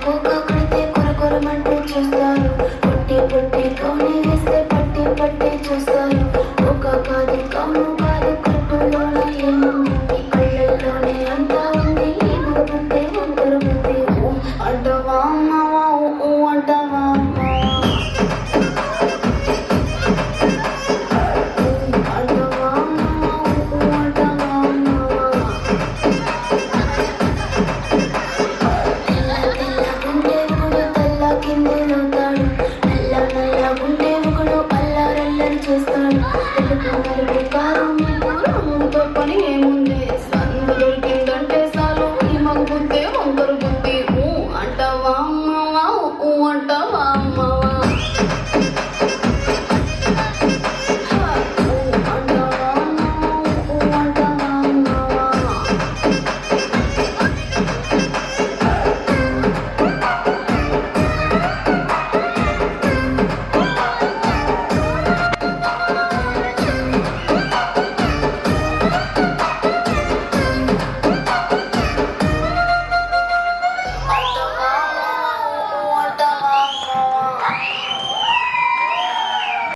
కోక కడితే కొరకొరమంటూ చూస్తారు. పొట్టి పొట్టి కౌని వేస్తే పట్టి పట్టి చూస్తారు. ఒక కాదు కౌను కాదు కట్టులోన ఏముంది, ఈ కళ్ళల్లోనే అంతా ఉంది. ఈ మగబుద్దే వంకర బుద్ధి. అంటవా అమ్మవా అంటవా అమ్మవా, అంటవా అమ్మవా అంటవా అమ్మవా. గుండె ఒకడు తల్ల కిందులవుతాడు, నల్ల నల్ల గుండె ఒకడు అల్లారల్లరి చేస్తాడు. తెలుపు నలుపు కారం నీకు రంగుతో పని ఏముంది, సందు దొరికిందంటే చాలు ఈ మగ బుద్ధే వంకర బుద్ధి. అంటావా అమ్మవా అంటావా.